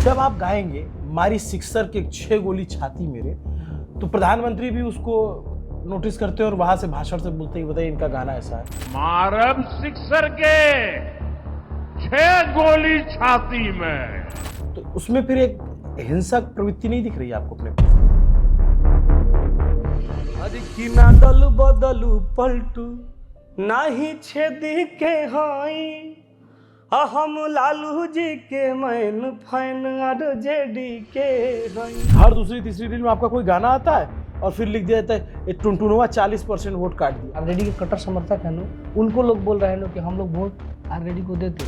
जब आप गाएंगे मारी सिक्सर के 6 गोली छाती मेरे, तो प्रधानमंत्री भी उसको नोटिस करते हैं और वहां से भाषण से बोलते ही बताइए इनका गाना ऐसा है। मारम सिक्सर के 6 गोली छाती में। तो उसमें फिर एक हिंसक प्रवृत्ति नहीं दिख रही है आपको अपने? अरे कि ना दल बदलू पलटू नाही छेदी के हई हम लालू जी के मैन फैन आरजेडी के हई। हर दूसरी तीसरी रील में आपका कोई गाना आता है और फिर लिख दिया जाता है ये टुनटुनवा 40% वोट काट दिया। आरजेडी के कट्टर समर्थक है ना, उनको लोग बोल रहे हैं ना कि हम लोग वोट आरजेडी को देते,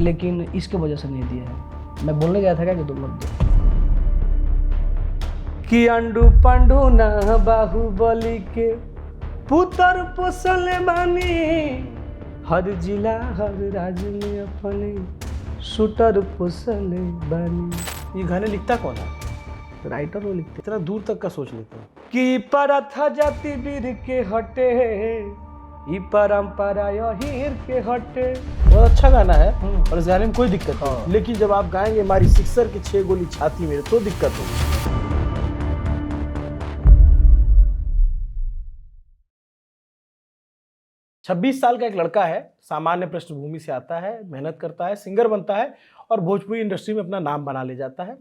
लेकिन इसके वजह से नहीं दिया है। मैं बोलने गया था क्या कि तुम मत दो कि अंडू पंडू ना बाहुबली के पुत्र पोसल बानी, हर जिला हर राज्य में अपने शूटर पोसल बानी। ये गाने लिखता कौन है? राइटर वो लिखते इतना दूर तक का सोच लेते हैं कि परथा जाति वीर के हटे, ई परंपरा हीर के हटे। बहुत अच्छा गाना है और इस गाने में कोई दिक्कत नहीं, लेकिन जब आप गाएंगे मारी सिक्सर के 6 गोली छाती मेरे तो दिक्कत होगी। छब्बीस साल का एक लड़का है, सामान्य पृष्ठभूमि से आता है, मेहनत करता है, सिंगर बनता है और भोजपुरी इंडस्ट्री में अपना नाम बना ले जाता है।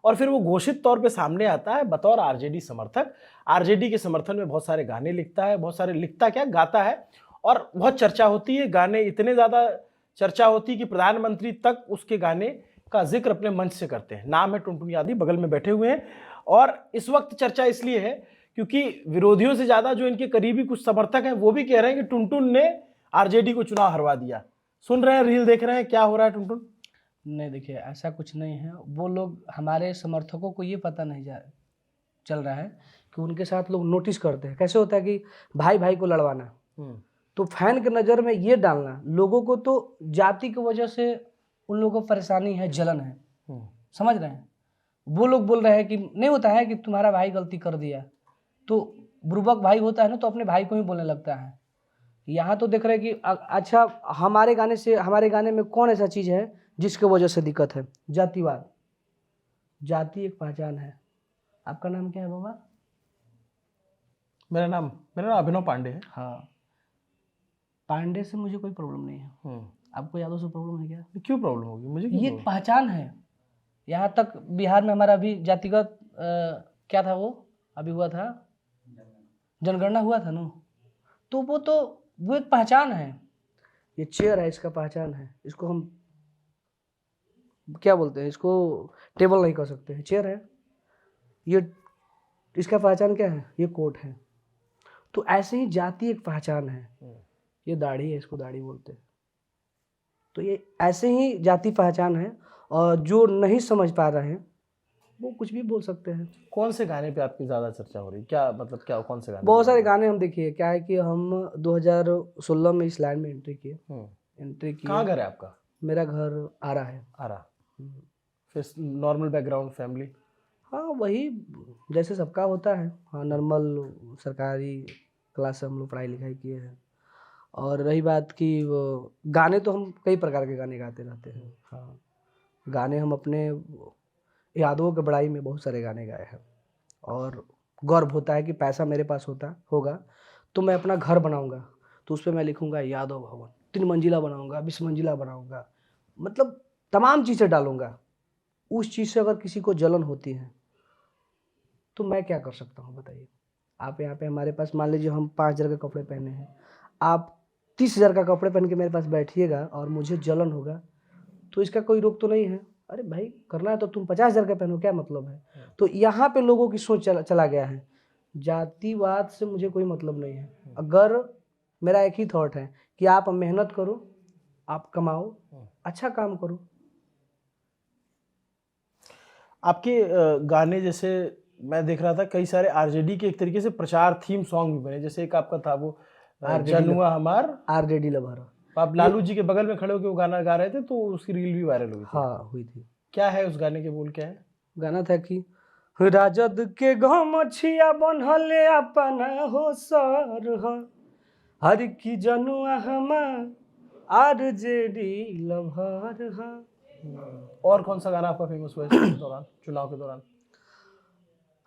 और फिर वो घोषित तौर पे सामने आता है बतौर आरजेडी समर्थक। आरजेडी के समर्थन में बहुत सारे गाने लिखता है, बहुत सारे लिखता क्या गाता है, और बहुत चर्चा होती है। गाने इतने ज़्यादा चर्चा होती है कि प्रधानमंत्री तक उसके गाने का जिक्र अपने मंच से करते हैं। नाम है टुनटुन यादव, बगल में बैठे हुए हैं। और इस वक्त चर्चा इसलिए है क्योंकि विरोधियों से ज़्यादा जो इनके करीबी कुछ समर्थक हैं वो भी कह रहे हैं कि टुनटुन ने आरजेडी को चुनाव हरवा दिया। सुन रहे हैं, रील देख रहे हैं, क्या हो रहा है टुनटुन? नहीं, देखिए ऐसा कुछ नहीं है। वो लोग, हमारे समर्थकों को ये पता नहीं चल रहा है कि उनके साथ लोग नोटिस करते हैं। कैसे होता है कि भाई भाई को लड़वाना, तो फैन के नज़र में ये डालना, लोगों को तो जाति की वजह से उन लोगों को परेशानी है, जलन है, समझ रहे हैं। वो लोग बोल रहे हैं कि नहीं होता है कि तुम्हारा भाई गलती कर दिया, तो बुर्बक भाई होता है ना, तो अपने भाई को ही बोलने लगता है। यहाँ तो देख रहे हैं कि अच्छा हमारे गाने में कौन ऐसा चीज़ है जिसके वजह से दिक्कत है? जातिवाद। जाति एक पहचान है। आपका नाम क्या है बाबा? मेरा नाम अभिनव पांडे है। हाँ, पांडे से मुझे कोई प्रॉब्लम नहीं है। आपको यादव से प्रॉब्लम है क्या? क्यों प्रॉब्लम होगी मुझे? ये एक पहचान है। यहाँ तक बिहार में हमारा अभी जातिगत क्या था, वो अभी हुआ था, जनगणना हुआ था ना, तो वो एक पहचान है। ये चेयर है, इसका पहचान है। इसको हम क्या बोलते हैं? इसको टेबल नहीं कर सकते हैं, चेयर है ये। इसका पहचान क्या है? ये कोट है। तो ऐसे ही जाति एक पहचान है। ये दाढ़ी है, इसको दाढ़ी बोलते हैं। तो ये ऐसे ही जाति पहचान है, और जो नहीं समझ पा रहे हैं वो कुछ भी बोल सकते हैं। कौन से गाने पे आपकी ज़्यादा चर्चा हो रही? क्या मतलब, क्या कौन से गाने? बहुत सारे गाने हम देखिए, क्या है कि हम 2016 में इस लाइन में एंट्री किए। कहाँ घर है आपका? मेरा घर आरा है। आरा। फिर नॉर्मल बैकग्राउंड, फैमिली? हाँ, वही जैसे सबका होता है। हाँ, नॉर्मल सरकारी क्लास से हम लोग पढ़ाई लिखाई किए हैं। और रही बात कि वो गाने, तो हम कई प्रकार के गाने गाते रहते हैं। हाँ, गाने हम अपने यादवों के बड़ाई में बहुत सारे गाने गाए हैं, और गर्व होता है कि पैसा मेरे पास होगा तो मैं अपना घर बनाऊंगा, तो उस पर मैं लिखूंगा यादव भवन, 3 मंजिला बनाऊंगा, 20 मंजिला बनाऊंगा, मतलब तमाम चीज़ें डालूंगा। उस चीज़ से अगर किसी को जलन होती है तो मैं क्या कर सकता हूँ बताइए? आप यहाँ पे हमारे पास, मान लीजिए हम 5,000 के कपड़े पहने हैं, आप 30,000 का कपड़े पहन के मेरे पास बैठिएगा और मुझे जलन होगा, तो इसका कोई रोक तो नहीं है। अरे भाई, करना है तो तुम 50,000 का पहनो, क्या मतलब है? तो यहाँ पे लोगों की सोच चला गया है। जातिवाद से मुझे कोई मतलब नहीं है। अगर मेरा एक ही थॉट है कि आप मेहनत करो, आप कमाओ, अच्छा काम करो। आपके गाने, जैसे मैं देख रहा था कई सारे आरजेडी के एक तरीके से प्रचार थीम सॉन्ग भी बने, जैसे एक आपका था वो जनुआ हमार आरजेडी लवर। आप लालू जी के बगल में खड़े होकर वो गाना गा रहे थे, तो उसकी रील भी वायरल हुई थी। हाँ, हुई थी। क्या है उस गाने के बोल, क्या है? गाना था कि राजद के गमछिया बनहले अपना हो सर ह, हर की जनुआ हमार आरजेडी लवर ह। और कौन सा गाना आपका फेमस हुआ है इस दौरान, चुनाव के दौरान?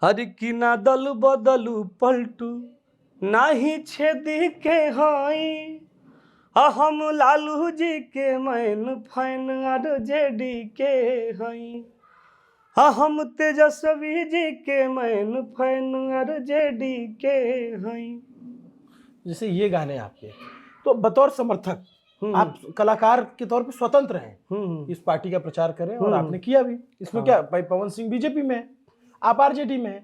हर की ना दल बदलू पलटू नाही छेदी के हाई हम लालू जी के मैन फैन आरजेडी के हई हम तेजस्वी जी के मैन फैन आरजेडी के हई। जैसे ये गाने आपके, तो बतौर समर्थक आप कलाकार के तौर पे स्वतंत्र हैं, इस पार्टी का प्रचार करें और आपने किया भी। इसमें क्या भाई, पवन सिंह बीजेपी में है, आप आरजेडी में हैं,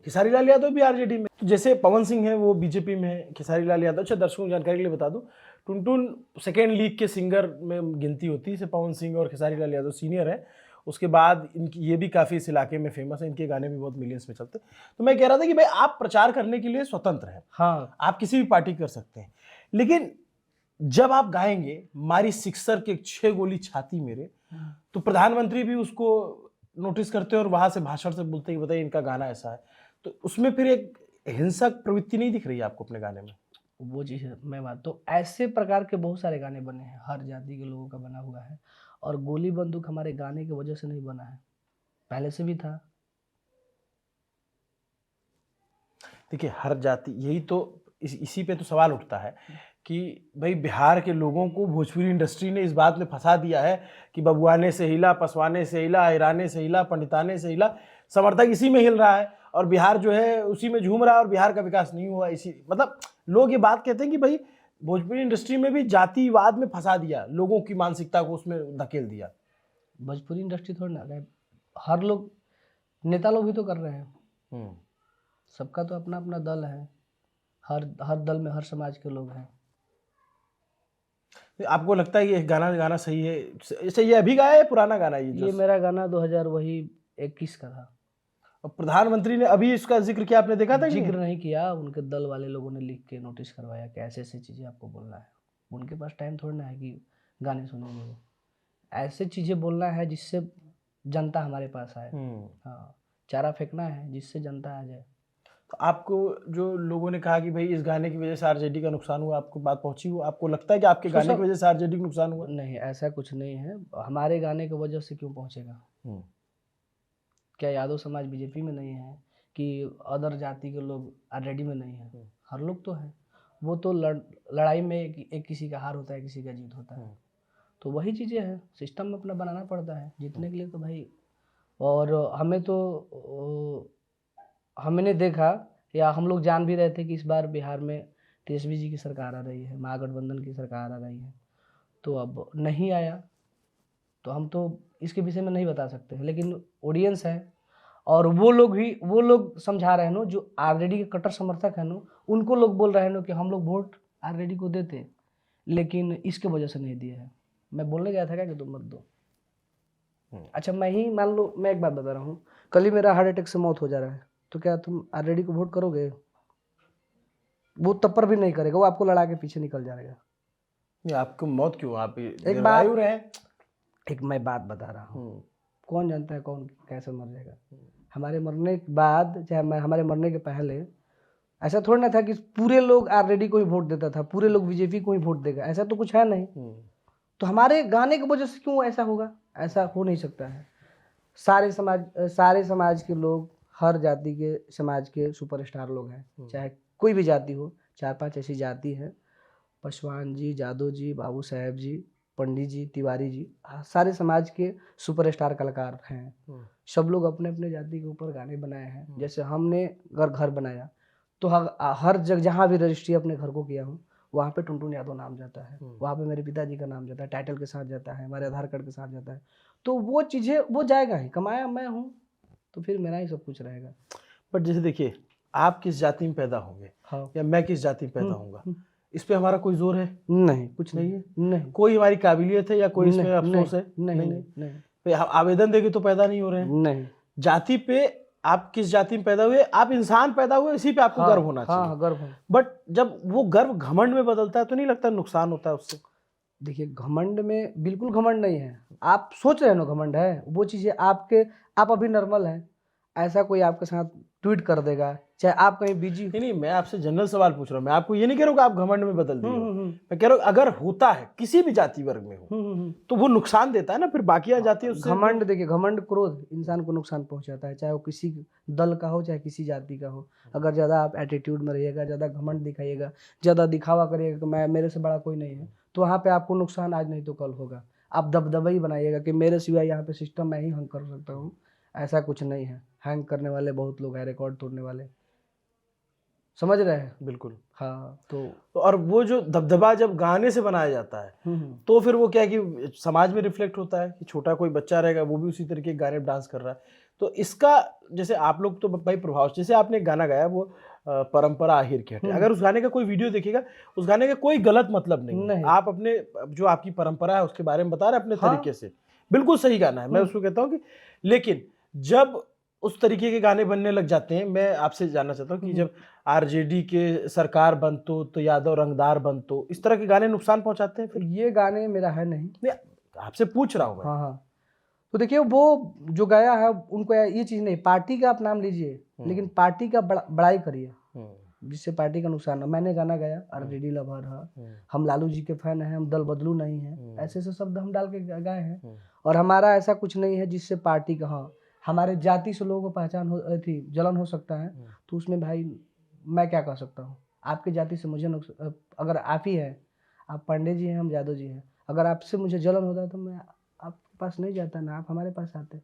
खेसारी लाल यादव भी आरजेडी में। तो जैसे पवन सिंह है वो बीजेपी में है, खेसारी लाल यादव, अच्छा दर्शकों की जानकारी के लिए बता दूं, टुनटुन सेकेंड लीग के सिंगर में गिनती होती है, जैसे पवन सिंह और खेसारी लाल यादव सीनियर है, उसके बाद इनकी ये भी काफ़ी इस इलाके में फेमस है, इनके गाने भी बहुत मिलियंस में चलते हैं। तो मैं कह रहा था कि भाई आप प्रचार करने के लिए स्वतंत्र हैं, हाँ आप किसी भी पार्टी कर सकते हैं, लेकिन जब आप गाएंगे मारी सिक्सर के 6 गोली छाती मेरे, तो प्रधानमंत्री भी उसको नोटिस करते हैं और वहां से भाषण से बोलते हैं कि बताइए इनका गाना ऐसा है, तो उसमें फिर एक हिंसक प्रवृत्ति नहीं दिख रही है आपको अपने गाने में? वो चीज़ मैं बात तो ऐसे प्रकार के बहुत सारे गाने बने हैं, हर जाति के लोगों का बना हुआ है, और गोली बंदूक हमारे गाने की वजह से नहीं बना है, पहले से भी था। देखिए हर जाति, यही तो इसी पे तो सवाल उठता है कि भाई बिहार के लोगों को भोजपुरी इंडस्ट्री ने इस बात में फंसा दिया है कि बबुआने से हिला, पसवाने से हिला, हिराने से हिला, पंडिताने से हिला, समर्थक इसी में हिल रहा है और बिहार जो है उसी में झूम रहा है और बिहार का विकास नहीं हुआ। इसी मतलब लोग ये बात कहते हैं कि भाई भोजपुरी इंडस्ट्री में भी जातिवाद में फंसा दिया, लोगों की मानसिकता को उसमें धकेल दिया। भोजपुरी इंडस्ट्री थोड़ी ना, हर लोग, नेता लोग भी तो कर रहे हैं, सबका तो अपना अपना दल है, हर दल में हर समाज के लोग हैं। आपको लगता है ये गाना गाना सही है? जैसे ये अभी गाया है पुराना गाना? ये मेरा गाना 2021 का था। और प्रधानमंत्री ने अभी इसका जिक्र किया, आपने देखा था? जिक्र नहीं किया, उनके दल वाले लोगों ने लिख के नोटिस करवाया कि ऐसे ऐसे चीज़ें आपको बोलना है। उनके पास टाइम थोड़ा ना है कि गाने सुनेंगे, वो ऐसे चीज़ें बोलना है जिससे जनता हमारे पास आए। हाँ, चारा फेंकना है जिससे जनता आ जाए। तो आपको जो लोगों ने कहा कि भाई इस गाने की वजह से आरजेडी का नुकसान हुआ, आपको बात पहुंची हो? आपको लगता है कि आपके गाने की वजह से आरजेडी का नुकसान हुआ? नहीं, ऐसा कुछ नहीं है, हमारे गाने की वजह से क्यों पहुंचेगा? क्या यादव समाज बीजेपी में नहीं है कि अदर जाति के लोग आरजेडी में नहीं है? हर लोग तो है। वो तो लड़ाई में एक किसी का हार होता है, किसी का जीत होता है, तो वही चीज़ें हैं, सिस्टम अपना बनाना पड़ता है जीतने के लिए तो भाई। और हमें तो हमने देखा या हम लोग जान भी रहे थे कि इस बार बिहार में तेजस्वी जी की सरकार आ रही है, महागठबंधन की सरकार आ रही है, तो अब नहीं आया तो हम तो इसके विषय में नहीं बता सकते हैं, लेकिन ऑडियंस है और वो लोग समझा रहे हैं नो, जो आरजेडी के कट्टर समर्थक हैं नो, उनको लोग बोल रहे हैं नो कि हम लोग वोट आरजेडी को देते, लेकिन इसके वजह से नहीं दिया है। मैं बोलने गया था क्या कि तुम मत दो। अच्छा, मैं ही मान लो, मैं एक बात बता रहा हूँ, कल ही मेरा हार्ट अटैक से मौत हो जा रहा है, तो क्या तुम आरजेडी को वोट करोगे? वो तब पर भी नहीं करेगा, वो आपको लड़ा के पीछे निकल जाएगा। नहीं, आपको मौत क्यों? आप एक बात, एक मैं बात बता रहा हूँ, कौन जानता है कौन कैसे मर जाएगा? हमारे मरने के बाद, चाहे हमारे मरने के पहले, ऐसा थोड़ा ना था कि पूरे लोग आरजेडी को ही वोट देता था, पूरे लोग बीजेपी को ही वोट देगा, ऐसा तो कुछ है नहीं। तो हमारे गाने की वजह से क्यों ऐसा होगा? ऐसा हो नहीं सकता है। सारे समाज के लोग, हर जाति के समाज के सुपरस्टार लोग हैं, चाहे कोई भी जाति हो। 4-5 ऐसी जाति है, पासवान जी, जादव जी, बाबू साहेब जी, पंडित जी, तिवारी जी, सारे समाज के सुपरस्टार कलाकार हैं। सब लोग अपने अपने जाति के ऊपर गाने बनाए हैं। जैसे हमने घर बनाया तो हर जगह जहाँ भी रजिस्ट्री अपने घर को किया हूँ, वहाँ पे टुनटुन यादव नाम जाता है, वहाँ पे मेरे पिताजी का नाम जाता है, टाइटल के साथ जाता है, हमारे आधार कार्ड के साथ जाता है। तो वो चीज़ें वो जाएगा ही, कमाया मैं हूँ तो फिर मेरा ही सब कुछ रहेगा। बट जैसे देखिए, आप किस जाति में पैदा होंगे, हाँ, या मैं किस जाति में पैदा होऊंगा, इस पे हमारा कोई जोर है? नहीं, कुछ नहीं है। नहीं, कोई हमारी काबिलियत है या कोई इसमें अफसोस है? नहीं। आवेदन देके तो पैदा नहीं हो रहे हैं। नहीं, जाति पे आप किस जाति में पैदा हुए, आप इंसान पैदा हुए, इसी पे आपको गर्व होना चाहिए। हाँ, गर्व। बट जब वो गर्व घमंड में बदलता है तो नहीं लगता नुकसान होता है उससे? देखिए, घमंड में बिल्कुल घमंड नहीं है। आप सोच रहे हो ना घमंड है, वो चीज़ें आप अभी नॉर्मल है। ऐसा कोई आपके साथ ट्वीट कर देगा चाहे आप कहीं बिजी हो। नहीं, मैं आपसे जनरल सवाल पूछ रहा हूँ। मैं आपको ये नहीं कह रहा हूँ कि आप घमंड में बदल दिए हो। मैं कह रहा हूँ अगर होता है किसी भी जाति वर्ग में हो तो वो नुकसान देता है ना फिर बाकी जाति उससे। घमंड देखिए, घमंड क्रोध इंसान को नुकसान पहुंचाता है, चाहे वो किसी दल का हो चाहे किसी जाति का हो। अगर ज़्यादा आप एटीट्यूड में रहिएगा, ज़्यादा घमंड दिखाइएगा, ज़्यादा दिखावा करिएगा कि मैं, मेरे से बड़ा कोई नहीं है, तो वहाँ पे आपको नुकसान आज नहीं तो कल होगा। आप दबदबा ही बनाइएगा कि मेरे सिवाय यहाँ पे सिस्टम मैं ही हैंग कर सकता हूँ। ऐसा कुछ नहीं है। हैंग करने वाले बहुत लोग हैं, रिकॉर्ड तोड़ने वाले, समझ रहे हैं। बिल्कुल। हाँ तो और वो जो दबदबा जब गाने से बनाया जाता है तो फिर वो क्या है कि समाज में रिफ्लेक्ट होता है कि छोटा कोई बच्चा रहेगा वो भी उसी तरीके के गाने डांस कर रहा है। तो इसका जैसे आप लोग तो भाई प्रभाव, जैसे आपने एक गाना गाया वो परंपरा आहिर की हटे, अगर उस गाने का कोई वीडियो देखेगा उस गाने का कोई गलत मतलब नहीं है। आप अपने जो आपकी परंपरा है उसके बारे में बता रहे हैं अपने तरीके से, बिल्कुल सही गाना है। मैं उसको कहता हूँ कि लेकिन जब उस तरीके के गाने बनने लग जाते हैं, मैं आपसे जानना चाहता हूँ कि जब आरजेडी के सरकार बनतो तो यादव रंगदार बनतो, इस तरह के गाने नुकसान पहुंचाते हैं? फिर ये गाने मेरा है नहीं, आपसे पूछ रहा हूँ मैं। हाँ। तो देखिए वो जो गाया है उनको ये चीज़ नहीं, पार्टी का आप नाम लीजिए लेकिन पार्टी का बड़ाई करिए जिससे पार्टी का नुकसान हो। मैंने गाना गाया आरजेडी लवर है, हम लालू जी के फैन हैं, हम दल बदलू नहीं है, ऐसे ऐसे शब्द हम डाल के गाए हैं। और हमारा ऐसा कुछ नहीं है जिससे पार्टी का, हाँ हमारे जाति से लोगों को पहचान हो थी, जलन हो सकता है, तो उसमें भाई मैं क्या कह सकता हूँ। आपकी जाति से मुझे अगर आप ही है, आप पांडे जी हैं, हम यादव जी हैं, अगर आपसे मुझे जलन होता तो मैं आपके पास नहीं जाता, ना आप हमारे पास आते।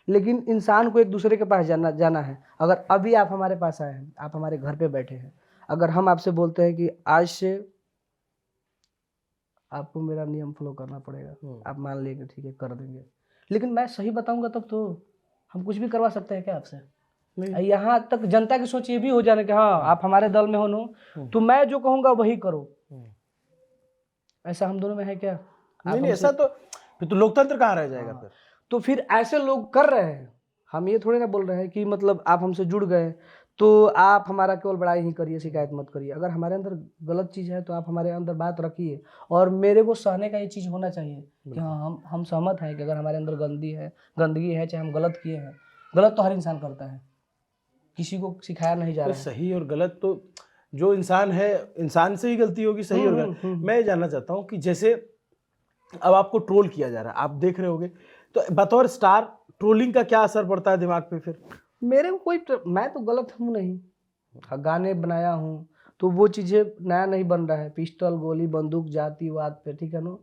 लेकिन इंसान को एक दूसरे के पास जाना है। अगर अभी आप हमारे पास आए हैं, आप हमारे घर पे बैठे हैं, अगर हम आपसे बोलते हैं कि आज से आपको मेरा नियम फॉलो करना पड़ेगा, आप मान लेंगे ठीक है कर देंगे, लेकिन मैं सही बताऊंगा तब तो हम कुछ भी करवा सकते हैं क्या आपसे? यहाँ तक जनता की सोच ये भी हो जाने कि हाँ आप हमारे दल में हो तो मैं जो कहूँगा वही करो। ऐसा हम दोनों में है क्या? नहीं, ऐसा तो फिर तो लोकतंत्र कहाँ रह जाएगा फिर? तो फिर ऐसे लोग कर रहे हैं। हम ये थोड़ी ना बोल रहे हैं कि मतलब आप हमसे जुड़ गए तो आप हमारा केवल बड़ाई ही करिए, शिकायत मत करिए। अगर हमारे अंदर गलत चीज़ है तो आप हमारे अंदर बात रखिए, और मेरे को सहने का ये चीज़ होना चाहिए कि हाँ हम सहमत हैं कि अगर हमारे अंदर गंदगी है, चाहे हम गलत किए हैं। गलत तो हर इंसान करता है, किसी को सिखाया नहीं जा रहा है। सही और गलत तो जो इंसान है, इंसान से ही गलती होगी, सही और गलत। मैं ये जानना चाहता हूँ कि जैसे अब आपको ट्रोल किया जा रहा है, आप देख रहे होगे, तो बतौर स्टार ट्रोलिंग का क्या असर पड़ता है दिमाग पे? फिर मेरे को मैं तो गलत हूँ नहीं, गाने बनाया हूँ तो वो चीज़ें नया नहीं बन रहा है। पिस्टल, गोली, बंदूक, जातिवाद पे, ठीक है ना,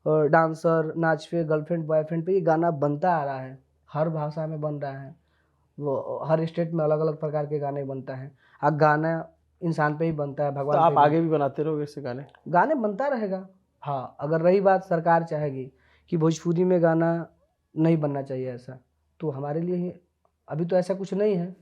और डांसर, नाच पे, गर्लफ्रेंड बॉयफ्रेंड पे ये गाना बनता आ रहा है, हर भाषा में बन रहा है, वो हर स्टेट में अलग अलग प्रकार के गाने बनता है। अब गाना इंसान पे ही बनता है, भगवान तो आप पे आगे भी बनाते रहोगे ऐसे गाने बनता रहेगा। हाँ अगर रही बात सरकार चाहेगी कि भोजपुरी में गाना नहीं बनना चाहिए ऐसा, तो हमारे लिए ही अभी तो ऐसा कुछ नहीं है।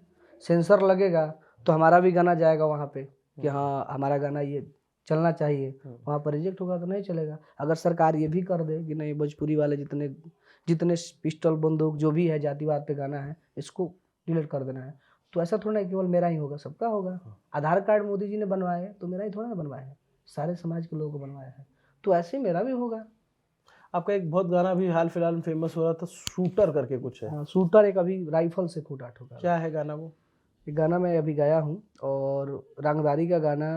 सेंसर लगेगा तो हमारा भी गाना जाएगा वहाँ पे कि हाँ हमारा गाना ये चलना चाहिए, वहाँ पर रिजेक्ट होगा तो नहीं चलेगा। अगर सरकार ये भी कर दे कि नहीं भोजपुरी वाले जितने पिस्टल, बंदूक जो भी है जातिवाद पे गाना है इसको डिलीट कर देना है, तो ऐसा थोड़ा केवल मेरा ही होगा, सबका होगा। आधार कार्ड मोदी जी ने बनवाए तो मेरा ही थोड़ा ना बनवाया है, सारे समाज के लोगों को बनवाया है, तो ऐसे ही मेरा भी होगा। आपका एक बहुत गाना भी हाल फिलहाल में फेमस हो रहा था, शूटर करके कुछ है। हाँ शूटर, एक अभी राइफल से खूटा ठोका। क्या है गाना वो? एक गाना मैं अभी गाया हूँ, और रंगदारी का गाना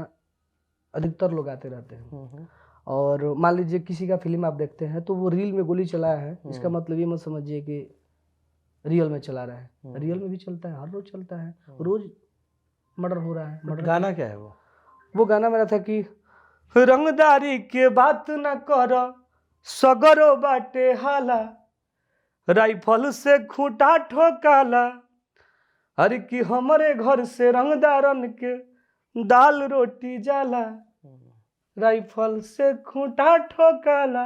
अधिकतर लोग गाते रहते हैं। और मान लीजिए किसी का फिल्म आप देखते हैं तो वो रील में गोली चलाया है, इसका मतलब ये मत समझिए कि रियल में चला रहा है। रियल में भी चलता है, हर रोज चलता है, रोज मर्डर हो रहा है। मर्डर गाना क्या है वो? वो गाना मेरा था कि रंगदारी के बात न कर, सगरो बाटे हाला, राइफल से खूंटा ठोकाला, अरे कि हमारे घर से रंगदारन के दाल रोटी जाला, राइफल से खूंटा ठोकाला।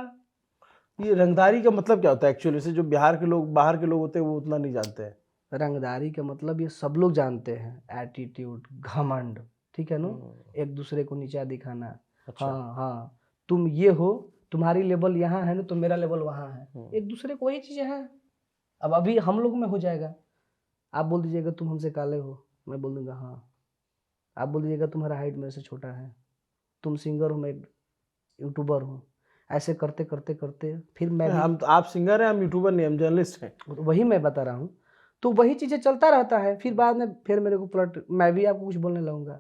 ये रंगदारी का मतलब क्या होता है एक्चुअली से? जो बिहार के लोग, बाहर के लोग होते हैं वो उतना नहीं जानते हैं। रंगदारी का मतलब ये सब लोग जानते हैं, एटीट्यूड, घमंड, ठीक है ना, एक दूसरे को नीचा दिखाना। अच्छा। हाँ तुम ये हो, तुम्हारी लेवल यहाँ है ना तो मेरा लेवल वहाँ है, एक दूसरे को वही चीजें हैं। अब अभी हम लोग में हो जाएगा, आप बोल दीजिएगा तुम हमसे काले हो, मैं बोल दूंगा हाँ। आप बोल दीजिएगा तुम्हारा हाइट मेरे से छोटा है, तुम सिंगर हो, मैं यूट्यूबर हूँ। ऐसे करते करते करते फिर मैं हम, आप सिंगर हैं, हम यूट्यूबर नहीं, हम जर्नलिस्ट हैं। वही मैं बता रहा हूँ। तो वही चीजें चलता रहता है, फिर बाद में फिर मेरे को पलट, मैं भी आपको कुछ बोलने लगूंगा।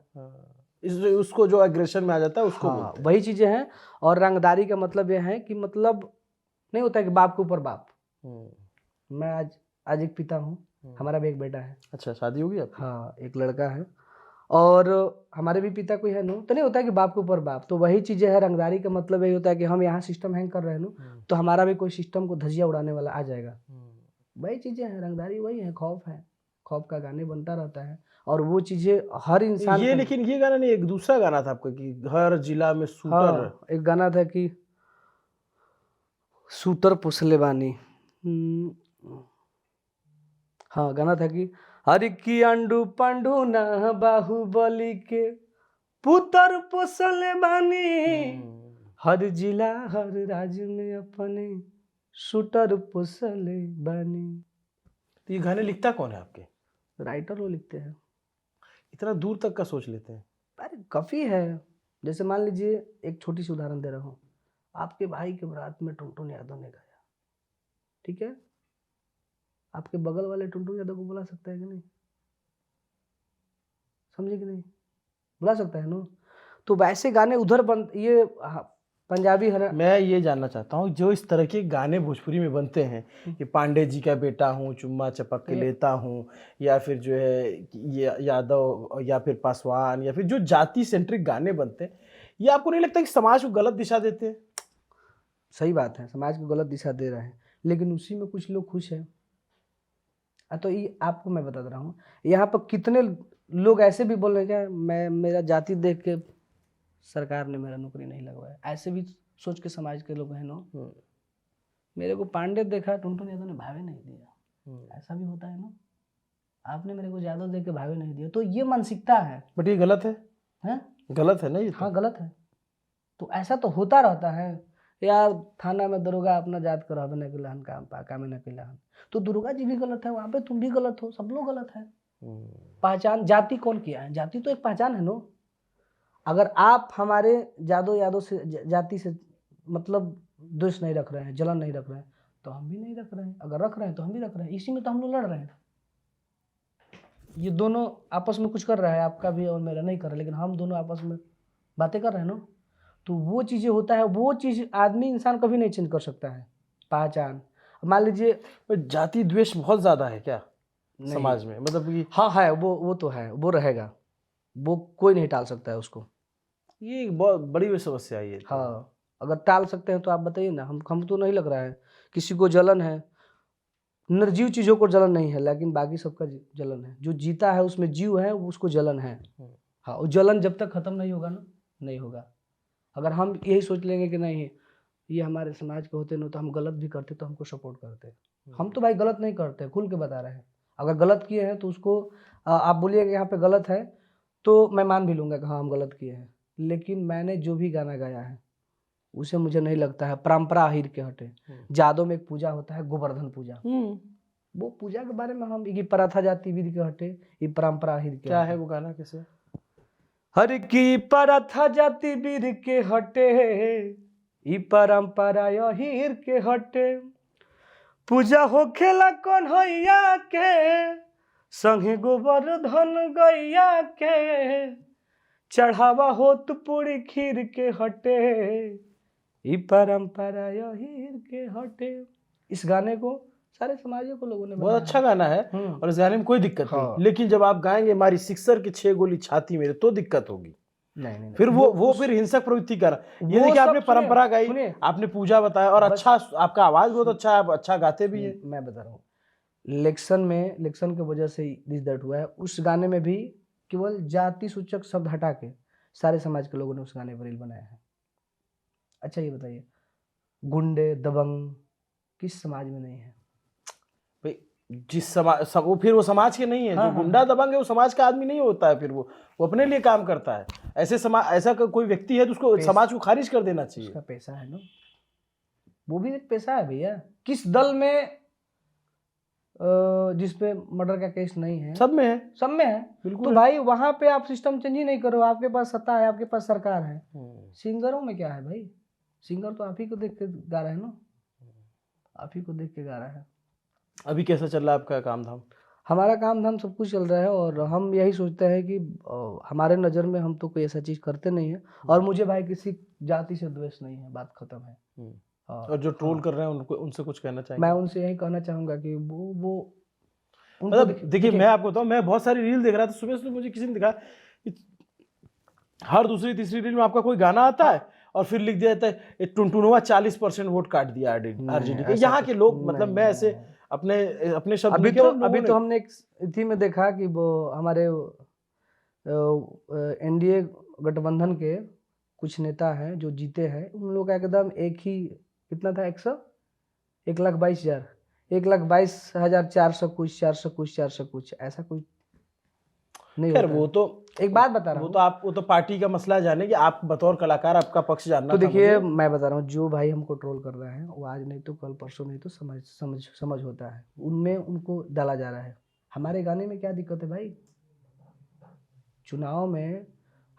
उसको जो एग्रेशन में आ जाता है उसको हाँ, बोलते हैं। वही चीजें हैं। और रंगदारी का मतलब यह है कि मतलब नहीं होता है कि बाप के ऊपर बाप। मैं आज एक पिता हूँ, हमारा भी एक बेटा है। अच्छा, शादी होगी आपकी? हाँ, एक लड़का है, और हमारे भी पिता कोई है नो, तो नहीं होता है कि बाप के ऊपर बाप। तो वही चीजें है, रंगदारी का मतलब यही होता है कि हम यहाँ सिस्टम हैंग कर रहे हैं नो, तो हमारा भी कोई सिस्टम को धजिया उड़ाने वाला आ जाएगा। वही चीजें हैं, रंगदारी वही है, खौफ है, खौफ का गाने बनता रहता है। और वो चीजें हर इंसान ये लेकिन ये गाना नहीं, एक दूसरा गाना था आपका कि हर जिला में शूटर। हाँ, एक गाना था कि शूटर पुसले बानी। हाँ, गाना था कि हर की अंडू पंडू ना बाहुबली के पुतर पोसले बानी, हर जिला हर राज्य में अपने शूटर पोसले बानी। तो ये गाने लिखता कौन है आपके? राइटर वो लिखते हैं। इतना दूर तक का सोच लेते हैं? अरे काफ़ी है। जैसे मान लीजिए, एक छोटी सी उदाहरण दे रहा हूँ, आपके भाई के बारात में टुनटुन यादव ने गाया, ठीक है, आपके बगल वाले टुनटुन यादव को बुला सकता है कि नहीं? समझे कि नहीं? बुला सकता है ना। तो वैसे गाने उधर बन, ये पंजाबी हरा। मैं ये जानना चाहता हूँ, जो इस तरह के गाने भोजपुरी में बनते हैं कि पांडे जी का बेटा हूँ, चुम्मा चपक के लेता हूँ, या फिर जो है ये यादव, या फिर पासवान, या फिर जो जाति सेंट्रिक गाने बनते हैं, ये आपको नहीं लगता कि समाज को गलत दिशा देते हैं? सही बात है, समाज को गलत दिशा दे रहे हैं, लेकिन उसी में कुछ लोग खुश हैं। तो ये आपको मैं बता रहा हूँ, यहाँ पर कितने लोग ऐसे भी बोल रहे हैं क्या, मैं मेरा जाति देख के सरकार ने मेरा नौकरी नहीं लगवाया, ऐसे भी सोच के समाज के लोग हैं नो। मेरे को पांडे देखा, टुनटुन यादव ने भावे नहीं दिया, ऐसा भी होता है ना। आपने मेरे को यादव देख के भावे नहीं दिया, तो ये मानसिकता है। बट ये गलत है, हैं? गलत है ना ये तो। हाँ, गलत है। तो ऐसा तो होता रहता है यार। थाना में दरोगा अपना जात कर रहबे न केलहन, काम पाका में न केलहन, तो दुर्गा जी भी गलत है, वहाँ पे तुम भी गलत हो, सब लोग गलत है। पहचान जाति कौन किया है? जाति तो एक पहचान है नो। अगर आप हमारे यादव से जाति से मतलब द्वेष नहीं रख रहे हैं, जलन नहीं रख रहे हैं, तो हम भी नहीं रख रहे हैं। अगर रख रहे हैं तो हम भी रख रहे हैं, इसी में तो हम लोग लड़ रहे हैं। ये दोनों आपस में कुछ कर रहा है, आपका भी और मेरा नहीं कर रहा, लेकिन हम दोनों आपस में बातें कर रहे हैं ना। तो वो चीज़ें होता है, वो चीज़ आदमी इंसान कभी नहीं चेंज कर सकता है। पहचान, मान लीजिए, जाति द्वेष बहुत ज्यादा है क्या समाज में? मतलब कि हाँ है, वो तो है, वो रहेगा, वो कोई नहीं टाल सकता है उसको। ये एक बहुत बड़ी समस्या है ये तो। हाँ, अगर टाल सकते हैं तो आप बताइए ना। हम तो नहीं लग रहा है, किसी को जलन है, निर्जीव चीज़ों को जलन नहीं है, लेकिन बाकी सबका जलन है। जो जीता है उसमें जीव है, उसको जलन है। हाँ, वो जलन जब तक खत्म नहीं होगा ना, नहीं होगा। अगर हम यही सोच लेंगे कि नहीं ये हमारे समाज के होते ना, तो हम गलत भी करते तो हमको सपोर्ट करते। हम तो भाई गलत नहीं करते, खुल के बता रहे हैं। अगर गलत किए हैं तो उसको आप बोलिएगा यहाँ पे गलत है, तो मैं मान भी लूँगा कि हाँ हम गलत किए हैं। लेकिन मैंने जो भी गाना गाया है उसे मुझे नहीं लगता है परंपरा आहिर के हटे। जादव में एक पूजा होता है, गोवर्धन पूजा, वो पूजा के बारे में हम, ये प्रथा जाति विधि के हटे, ये परंपरा आहिर के क्या है वो गाना? कैसे? हर की प्रथा जाति विधि के हटे, ई परंपरा आहिर के हटे। पूजा होखेला कन्हैया के, संगे गोवर्धन गैया के, चढ़ावा होत पूरी खीर के हटे, ई परंपरा आहिर के हटे। इस गाने को सारे समाजों को लोगों ने बहुत अच्छा गाना है और इस गाने में कोई दिक्कत नहीं, लेकिन जब आप गाएंगे हमारी सिक्सर की 6 गोली छाती मेरे, तो दिक्कत होगी। नहीं, फिर वो फिर हिंसक प्रवृत्ति कर। ये देखिए, आपने परंपरा गाई, आपने पूजा बताया, और अच्छा, आपका आवाज बहुत अच्छा है, आप अच्छा गाते भी हैं। मैं बता रहा हूँ, इलेक्शन की वजह से दिस दैट हुआ है। उस गाने में भी केवल जाति सूचक शब्द हटा के सारे समाज के लोगों ने उस गाने पर रील बनाया है। अच्छा ये बताइए, गुंडे दबंग किस समाज में नहीं है? भाई जिस समाज वो फिर वो समाज के नहीं है। जो गुंडा दबंग है वो समाज का आदमी नहीं होता है, फिर वो अपने लिए काम करता है। ऐसे समाज, ऐसा कोई व्यक्ति है तो उसको समाज को खारिज कर देना चाहिए। उसका पैसा है ना, वो भी एक पैसा है भैया। किस दल में जिसपे मर्डर का केस नहीं है? सब में है, सब में है बिल्कुल। तो भाई वहां पे आप सिस्टम चेंज ही नहीं करो, आपके पास सत्ता है, आपके पास सरकार है। सिंगरों में क्या है भाई? सिंगर तो आप ही को देख के गा रहे हैं ना, आप ही को देख के गा रहा है। अभी कैसा चल रहा है आपका काम धाम? हमारा काम धाम सब कुछ चल रहा है और हम यही सोचते हैं कि हमारे नज़र में हम तो कोई ऐसा चीज़ करते नहीं है और मुझे भाई किसी जाति से द्वेष नहीं है, बात खत्म है। और जो ट्रोल कर रहे हैं उनको उनसे कुछ कहना मैं चाहेंगे? उनसे यही कहना चाहूँगा कि वो उनको मतलब देखिए, मैं आपको बताऊं, मैं बहुत सारी रील देख रहा था सुबह से, मुझे किसी ने दिखा कि हर दूसरी तीसरी रील में आपका कोई गाना आता है और फिर लिख दिया जाता है ये टुनटुनवा 40% वोट काट दिया आरजेडी के। यहाँ के लोग, मतलब मैं ऐसे अपने अपने शब्द अभी लिखे तो और लोगों अभी ने- तो हमने एक इथी में देखा कि वो हमारे एनडीए गठबंधन के कुछ नेता हैं जो जीते हैं, उन लोग का एकदम एक ही कितना था 1,22,000 1,22,000 400 कुछ 400 कुछ 400 कुछ ऐसा कुछ नहीं खैर होता वो है। तो एक बात बता रहा हूँ, वो तो पार्टी का मसला जाने कि आप बतौर कलाकार आपका पक्ष जानना तो था देखिए मुझे। मैं बता रहा हूँ, जो भाई हमको ट्रोल कर रहा है वो आज नहीं तो कल, परसों नहीं तो समझ होता है, उनमें उनको डाला जा रहा है। हमारे गाने में क्या दिक्कत है भाई? चुनाव में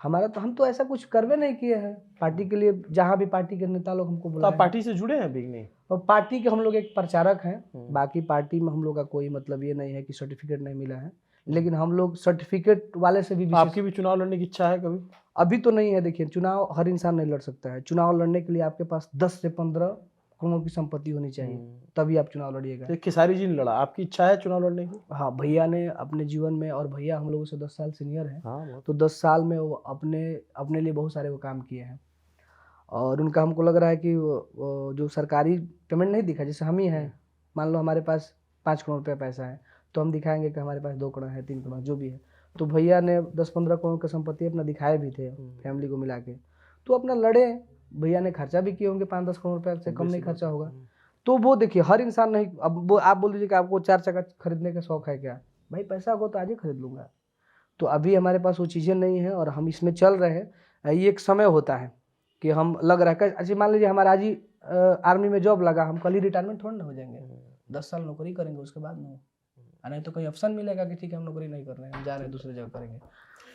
हमारा तो, हम तो ऐसा कुछ करवे नहीं किए हैं पार्टी के लिए, जहाँ भी पार्टी के नेता लोग हमको तो बुलाए आप पार्टी से जुड़े हैं भी नहीं? और पार्टी के हम लोग एक प्रचारक हैं, बाकी पार्टी में हम लोग का कोई मतलब ये नहीं है कि सर्टिफिकेट नहीं मिला है, लेकिन हम लोग सर्टिफिकेट वाले से भी तो आपकी भी चुनाव लड़ने की इच्छा है कभी? अभी तो नहीं है। देखिए, चुनाव हर इंसान नहीं लड़ सकता है। चुनाव लड़ने के लिए आपके पास 10 से 15 करोड़ की संपत्ति होनी चाहिए, तभी आप चुनाव लड़िएगा। तो खेसारी जी ने लड़ा, आपकी इच्छा है चुनाव लड़ने की? हाँ, भैया ने अपने जीवन में, और भैया हम लोगों से 10 साल सीनियर हैं, हाँ, तो 10 साल में वो अपने लिए बहुत सारे वो काम किए हैं और उनका हमको लग रहा है कि वो जो सरकारी पेमेंट नहीं दिखा, जैसे हम ही हैं, मान लो हमारे पास 5 करोड़ रुपया पैसा है तो हम दिखाएंगे कि हमारे पास 2 करोड़ है, 3 करोड़ जो भी है, तो भैया ने 10-15 करोड़ का संपत्ति अपना दिखाए भी थे फैमिली को मिला के, तो अपना लड़े। भैया ने खर्चा भी किए होंगे, 5-10 करोड़ रुपया से कम नहीं खर्चा होगा। तो वो देखिए, हर इंसान नहीं, अब वो आप बोल दीजिए कि आपको 4 चक्का खरीदने का शौक है क्या? भाई पैसा होगा तो आज ही खरीद लूँगा। तो अभी हमारे पास वो चीज़ें नहीं हैं और हम इसमें चल रहे हैं। ये एक समय होता है कि हम लग रहा है, अच्छा मान लीजिए हमारा आज ही आर्मी में जॉब लगा, हम कल ही रिटायरमेंट थोड़ा ना हो जाएंगे, 10 साल नौकरी करेंगे उसके बाद में, नहीं तो कोई ऑप्शन मिलेगा कि ठीक है हम नौकरी नहीं कर रहे हैं, हम जा रहे हैं दूसरी जगह करेंगे।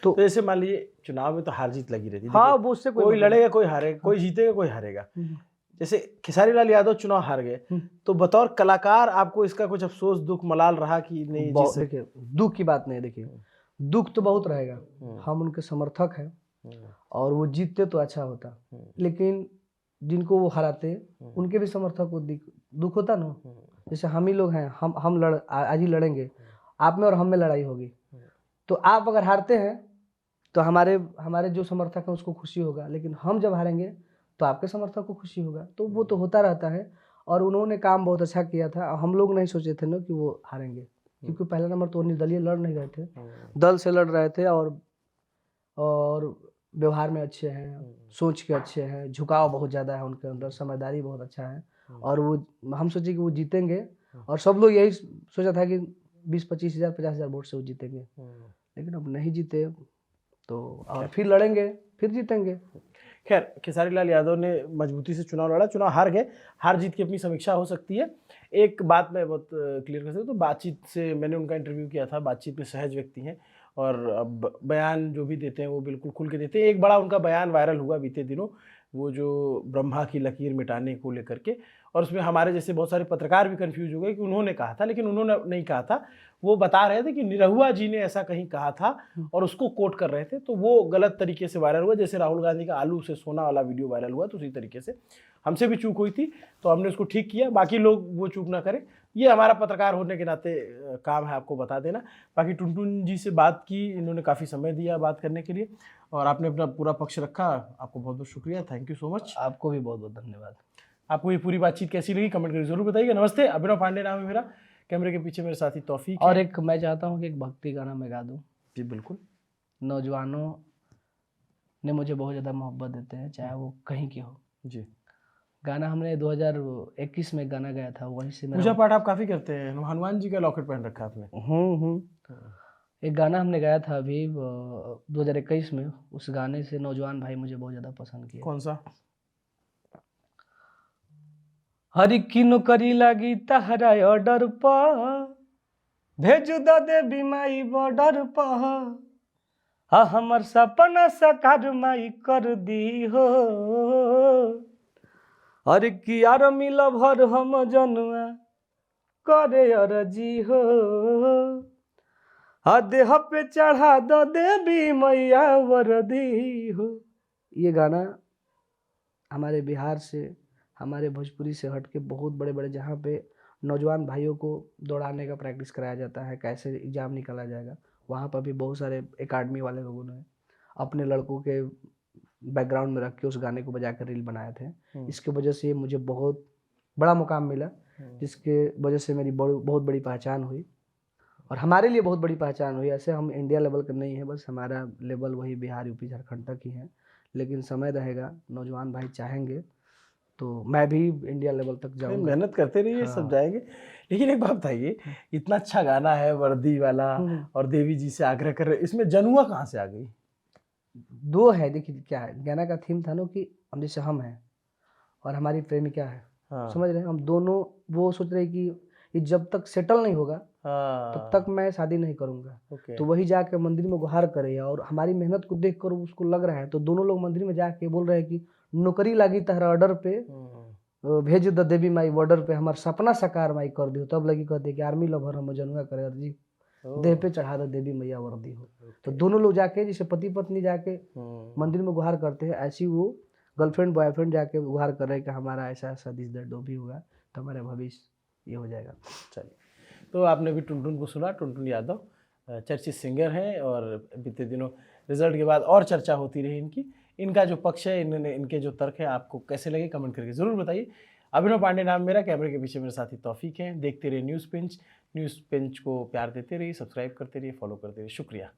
तो जैसे मान लीजिए चुनाव में तो हार जीत लगी रहती है। हाँ, देखिए, वो उससे कोई लड़ेगा कोई हारेगा, कोई जीतेगा कोई हारेगा। जैसे खेसारी लाल यादव चुनाव हार गए, तो बतौर कलाकार आपको इसका कुछ अफसोस, दुख, मलाल रहा कि नहीं? देखिए, दुख की बात नहीं है। देखिए, दुख तो बहुत रहेगा, हम उनके समर्थक हैं और वो जीतते तो अच्छा होता, लेकिन जिनको वो हराते उनके भी समर्थक को दुख होता ना। जैसे हम ही लोग हैं, हम आज ही लड़ेंगे, आप में और हम में लड़ाई होगी, तो आप अगर हारते हैं तो हमारे जो समर्थक हैं उसको खुशी होगा, लेकिन हम जब हारेंगे तो आपके समर्थक को खुशी होगा। तो वो तो होता रहता है और उन्होंने काम बहुत अच्छा किया था। हम लोग नहीं सोचे थे ना कि वो हारेंगे, क्योंकि पहला नंबर तो निर्दलीय लड़ नहीं रहे थे, दल से लड़ रहे थे और व्यवहार में अच्छे हैं, सोच के अच्छे हैं, झुकाव बहुत ज़्यादा है उनके अंदर, समझदारी बहुत अच्छा है और वो हम सोचे कि वो जीतेंगे और सब लोग यही सोचा था कि 20-25 हज़ार 50 हज़ार वोट से वो जीतेंगे, लेकिन अब नहीं जीते तो और फिर लड़ेंगे, फिर जीतेंगे। खैर, खेसारी लाल यादव ने मजबूती से चुनाव लड़ा, चुनाव हार गए, हार जीत की अपनी समीक्षा हो सकती है। एक बात मैं बहुत क्लियर कर सकता हूँ, तो बातचीत से मैंने उनका इंटरव्यू किया था, बातचीत में सहज व्यक्ति हैं और बयान जो भी देते हैं वो बिल्कुल खुल के देते हैं। एक बड़ा उनका बयान वायरल हुआ बीते दिनों, वो जो ब्रह्मा की लकीर मिटाने को लेकर के, और उसमें हमारे जैसे बहुत सारे पत्रकार भी कंफ्यूज हो गए कि उन्होंने कहा था, लेकिन उन्होंने नहीं कहा था। वो बता रहे थे कि निरहुआ जी ने ऐसा कहीं कहा था और उसको कोट कर रहे थे, तो वो गलत तरीके से वायरल हुआ। जैसे राहुल गांधी का आलू से सोना वाला वीडियो वायरल हुआ, तो उसी तरीके से हमसे भी चूक हुई थी, तो हमने उसको ठीक किया। बाकी लोग वो चूक ना करें, ये हमारा पत्रकार होने के नाते काम है आपको बता देना। बाकी टुनटुन जी से बात की, इन्होंने काफ़ी समय दिया बात करने के लिए और आपने अपना पूरा पक्ष रखा, आपको बहुत बहुत शुक्रिया, थैंक यू सो मच। आपको भी बहुत बहुत धन्यवाद। आपको ये पूरी बातचीत कैसी लगी कमेंट करके जरूर बताइएगा। नमस्ते, अभिनव पांडे नाम है मेरा, कैमरे के पीछे मेरे साथी तौफीक और एक मैं चाहता हूँ कि एक भक्ति गाना मैं गा दूँ। जी बिल्कुल। नौजवानों ने मुझे बहुत ज़्यादा मोहब्बत देते हैं, चाहे वो कहीं के हो। जी, गाना हमने 2021 में गाना गाया था, वहीं से पूजा पाठ आप काफ़ी करते हैं, हनुमान जी का लॉकेट पहन रखा आपने। एक गाना हमने गाया था अभी 2021 में, उस गाने से नौजवान भाई मुझे बहुत ज़्यादा पसंद किया। कौन सा? हरी की नौकरी लगी तहरा ऑर्डर पर, भेजू द देवी माई बॉर्डर पर, हाँ हमर सपना साकार माई कर दी हो। हर की यार मिल भर हम जनुआ करे अरजी हो। देह पे चढ़ा दो देवी मैया वरदी हो। ये गाना हमारे बिहार से, हमारे भोजपुरी से हट के बहुत बड़े बड़े जहाँ पे नौजवान भाइयों को दौड़ाने का प्रैक्टिस कराया जाता है, कैसे एग्ज़ाम निकाला जाएगा, वहाँ पर भी बहुत सारे एकेडमी वाले लोगों ने अपने लड़कों के बैकग्राउंड में रख के उस गाने को बजा कर रील बनाए थे। इसके वजह से मुझे बहुत बड़ा मुकाम मिला, जिसके वजह से मेरी बहुत बड़ी पहचान हुई और हमारे लिए बहुत बड़ी पहचान हुई। ऐसे हम इंडिया लेवल का नहीं है, बस हमारा लेवल वही बिहार, यूपी, झारखंड तक ही है, लेकिन समय रहेगा, नौजवान भाई चाहेंगे तो मैं भी इंडिया लेवल तक जाऊंगा। मेहनत करते रहिए, सब जाएंगे। लेकिन एक बात बताइए, इतना अच्छा गाना है वर्दी वाला और देवी जी से आग्रह कर रहे, इसमें जनुआ कहाँ से आ गई? दो है, देखिए क्या है, गाना का थीम था ना कि हम जैसे हम हैं और हमारी प्रेमिका है, समझ रहे हैं, हम दोनों वो सोच रहे कि ये जब तक सेटल नहीं होगा तब तक मैं शादी नहीं करूंगा। तो वही जाके मंदिर में गुहार करे और हमारी मेहनत को देख कर उसको लग रहा है, तो दोनों लोग मंदिर में जाके बोल रहे हैं कि नौकरी लागी तहरा ऑर्डर पे, भेज द देवी माई बॉर्डर पे, हमार सपना साकार माई कर दियो। तब लगी कहते कि आर्मी लवर हम जनुआ करे अर्जी, देह पे चढ़ा दो देवी मैया वर्दी हो। तो दोनों लोग जाके जैसे पति पत्नी जाके मंदिर में गुहार करते हैं, ऐसी वो गर्लफ्रेंड बॉयफ्रेंड जाके गुहार कर रहे हैं कि हमारा ऐसा ऐसा दिस दैट भी होगा तो हमारा भविष्य ये हो जाएगा। चलिए, तो आपने भी टुनटुन को सुना। टुनटुन यादव चर्चित सिंगर हैं और बीते दिनों रिजल्ट के बाद और चर्चा होती रही इनकी। इनका जो पक्ष है, इनके जो तर्क है, आपको कैसे लगे कमेंट करके ज़रूर बताइए। अभिनव पांडे नाम मेरा, कैमरे के पीछे मेरे साथी तौफीक हैं। देखते रहिए न्यूज़ पिंच को प्यार देते रहिए, सब्सक्राइब करते रहिए, फॉलो करते रहिए। शुक्रिया।